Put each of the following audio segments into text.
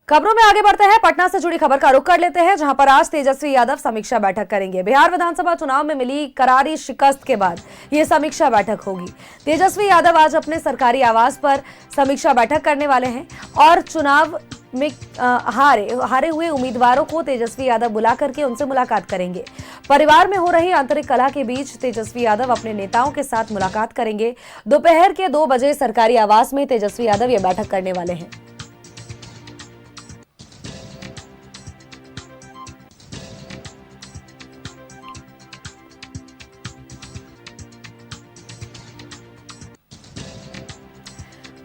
खबरों में आगे बढ़ते हैं। पटना से जुड़ी खबर का रुख कर लेते हैं, जहां पर आज तेजस्वी यादव समीक्षा बैठक करेंगे। बिहार विधानसभा चुनाव में मिली करारी शिकस्त के बाद यह समीक्षा बैठक होगी। तेजस्वी यादव आज अपने सरकारी आवास पर समीक्षा बैठक करने वाले हैं और चुनाव में हारे हुए उम्मीदवारों को तेजस्वी यादव बुला करके उनसे मुलाकात करेंगे। परिवार में हो रही आंतरिक कलह के बीच तेजस्वी यादव अपने नेताओं के साथ मुलाकात करेंगे। दोपहर के 2 बजे सरकारी आवास में तेजस्वी यादव ये बैठक करने वाले हैं।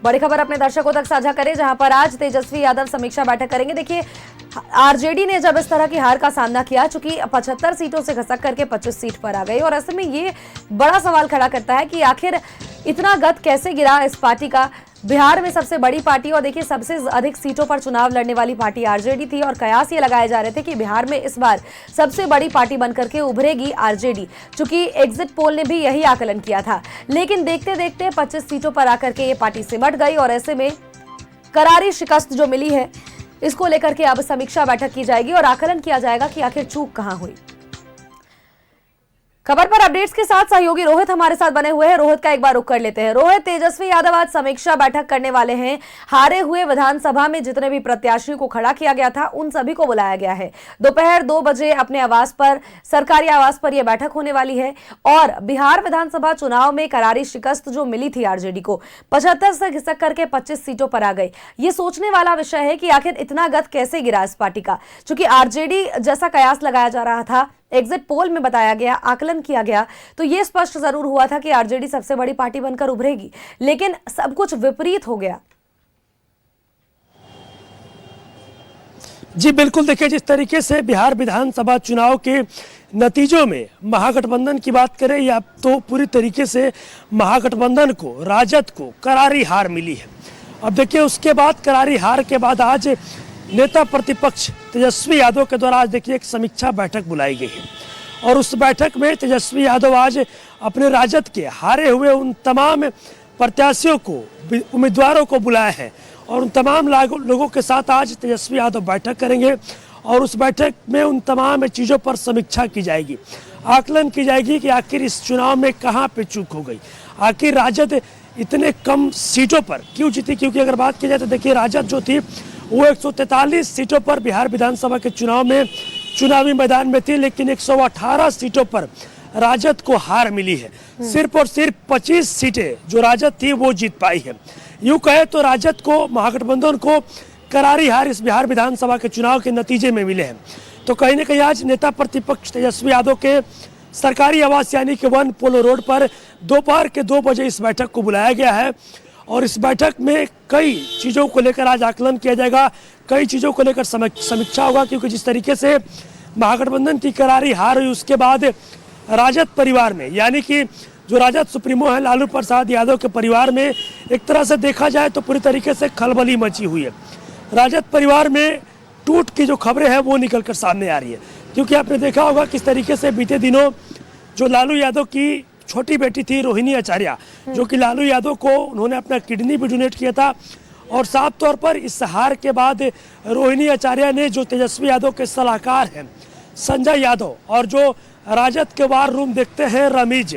बड़ी खबर अपने दर्शकों तक साझा करें, जहां पर आज तेजस्वी यादव समीक्षा बैठक करेंगे। देखिए, आरजेडी ने जब इस तरह की हार का सामना किया, चूंकि 75 सीटों से खसक करके 25 सीट पर आ गई, और ऐसे में ये बड़ा सवाल खड़ा करता है कि आखिर इतना गत कैसे गिरा इस पार्टी का। बिहार में सबसे बड़ी पार्टी और देखिए सबसे अधिक सीटों पर चुनाव लड़ने वाली पार्टी आरजेडी थी, और कयास ये लगाए जा रहे थे कि बिहार में इस बार सबसे बड़ी पार्टी बनकर के उभरेगी आरजेडी, चूंकि एग्जिट पोल ने भी यही आकलन किया था। लेकिन देखते देखते 25 सीटों पर आकर के ये पार्टी सिमट गई, और ऐसे में करारी शिकस्त जो मिली है, इसको लेकर के अब समीक्षा बैठक की जाएगी और आकलन किया जाएगा कि आखिर चूक कहां हुई। खबर पर अपडेट्स के साथ सहयोगी रोहित हमारे साथ बने हुए हैं। रोहित का एक बार रुख कर लेते हैं। रोहित, तेजस्वी यादव आज समीक्षा बैठक करने वाले हैं। हारे हुए विधानसभा में जितने भी प्रत्याशियों को खड़ा किया गया था, उन सभी को बुलाया गया है। दोपहर 2 बजे अपने आवास पर, सरकारी आवास पर यह बैठक होने वाली है। और बिहार विधानसभा चुनाव में करारी शिकस्त जो मिली थी आरजेडी को, 75 से घिसक करके 25 सीटों पर आ गई। ये सोचने वाला विषय है कि आखिर इतना गत कैसे गिरा इस पार्टी का, चूंकि आरजेडी जैसा कयास लगाया जा रहा था, एग्जिट पोल में बताया गया, आकलन किया गया, तो यह स्पष्ट जरूर हुआ था कि आरजेडी सबसे बड़ी पार्टी बनकर उभरेगी, लेकिन सब कुछ विपरीत हो गया। जी बिल्कुल, देखिए जिस तरीके से बिहार विधानसभा चुनाव के नतीजों में महागठबंधन की बात करें, या तो पूरी तरीके से महागठबंधन को, राजद को करारी हार मिली है। अब देखिए उसके बाद, करारी हार के बाद आज नेता प्रतिपक्ष तेजस्वी यादव के द्वारा आज देखिए एक समीक्षा बैठक बुलाई गई है, और उस बैठक में तेजस्वी यादव आज अपने राजद के हारे हुए उन तमाम प्रत्याशियों को, उम्मीदवारों को बुलाया है, और उन तमाम लोगों के साथ आज तेजस्वी यादव बैठक करेंगे। और उस बैठक में उन तमाम चीज़ों पर समीक्षा की जाएगी, आकलन की जाएगी कि आखिर इस चुनाव में कहाँ पे चूक हो गई, आखिर राजद इतने कम सीटों पर क्यों जीती। क्योंकि अगर बात की जाए तो देखिए राजद जो थी वो 143 सीटों पर बिहार विधानसभा के चुनाव में चुनावी मैदान में थी, लेकिन 118 सीटों पर राजद को हार मिली है। सिर्फ और सिर्फ 25 सीटें जो राजद थी वो जीत पाई है। यूं कहे तो राजद को, महागठबंधन को करारी हार इस बिहार विधानसभा के चुनाव के नतीजे में मिले हैं। तो कहीं ना कहीं आज नेता प्रतिपक्ष तेजस्वी यादव के सरकारी आवास यानी कि 1 पोलो रोड पर दोपहर के 2 बजे इस बैठक को बुलाया गया है, और इस बैठक में कई चीज़ों को लेकर आज आकलन किया जाएगा, कई चीज़ों को लेकर समीक्षा होगा। क्योंकि जिस तरीके से महागठबंधन की करारी हार हुई, उसके बाद राजद परिवार में, यानी कि जो राजद सुप्रीमो है लालू प्रसाद यादव के परिवार में एक तरह से देखा जाए तो पूरी तरीके से खलबली मची हुई है। राजद परिवार में टूट की जो खबरें हैं वो निकल कर सामने आ रही है। क्योंकि आपने देखा होगा किस तरीके से बीते दिनों जो लालू यादव की छोटी बेटी थी रोहिणी आचार्य, जो कि लालू यादव को उन्होंने अपना किडनी भी डोनेट किया था, और साफ तौर पर इस हार के बाद रोहिणी आचार्य ने जो तेजस्वी यादव के सलाहकार हैं संजय यादव, और जो राजद के वार रूम देखते हैं रमीज,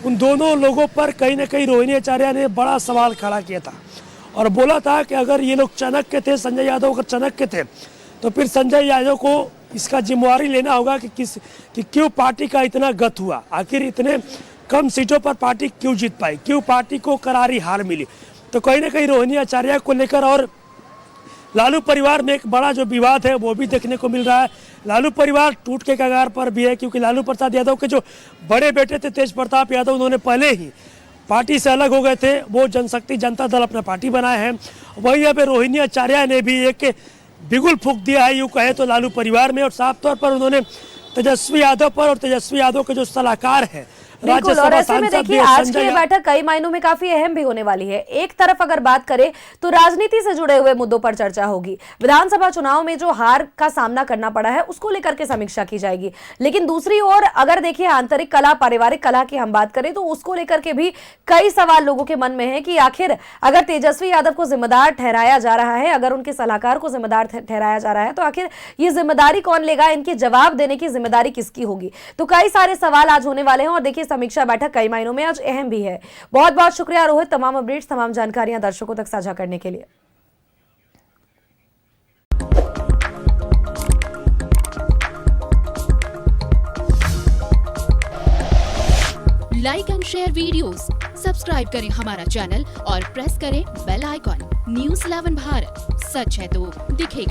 उन दोनों लोगों पर कहीं ना कहीं रोहिणी आचार्य ने बड़ा सवाल खड़ा किया था, और बोला था कि अगर ये लोग चाणक्य थे, संजय यादव अगर चाणक्य थे, तो फिर संजय यादव को इसका जिम्मेवारी लेना होगा कि क्यों पार्टी का इतना गत हुआ, आखिर इतने कम सीटों पर पार्टी क्यों जीत पाई, क्यों पार्टी को करारी हार मिली। तो कहीं ना कहीं रोहिणी आचार्य को लेकर और लालू परिवार में एक बड़ा जो विवाद है वो भी देखने को मिल रहा है। लालू परिवार टूट के कगार पर भी है, क्योंकि लालू प्रसाद यादव के जो बड़े बेटे थे तेज प्रताप यादव, उन्होंने पहले ही पार्टी से अलग हो गए थे, वो जनशक्ति जनता दल अपना पार्टी बनाए हैं। वहीं अब रोहिणी आचार्य ने भी एक बिगुल फूंक दिया है यूँ कहे तो लालू परिवार में, और साफ तौर पर उन्होंने तेजस्वी यादव पर और तेजस्वी यादव के जो सलाहकार हैं बिल्कुल, और राज्यसभा ऐसे में सांसद देखिए भी आज की संजय ये बैठक कई मायनों में काफी अहम भी होने वाली है। एक तरफ अगर बात करें तो राजनीति से जुड़े हुए मुद्दों पर चर्चा होगी। विधानसभा चुनाव में जो हार का सामना करना पड़ा है उसको लेकर के समीक्षा की जाएगी, लेकिन दूसरी ओर अगर देखिए आंतरिक कला, पारिवारिक कला की हम बात करें तो उसको लेकर के भी कई सवाल लोगों के मन में है कि आखिर अगर तेजस्वी यादव को जिम्मेदार ठहराया जा रहा है, अगर उनके सलाहकार को जिम्मेदार ठहराया जा रहा है, तो आखिर ये जिम्मेदारी कौन लेगा, इनके जवाब देने की जिम्मेदारी किसकी होगी। तो कई सारे सवाल आज होने वाले हैं और देखिए समीक्षा बैठक कई मायनों में आज अहम भी है। बहुत बहुत शुक्रिया रोहित, तमाम अपडेट्स, तमाम जानकारियां दर्शकों तक साझा करने के लिए। Like and share videos, subscribe करें हमारा चैनल और प्रेस करें बेल आइकॉन। न्यूज़ 11 भारत, सच है तो दिखेगा।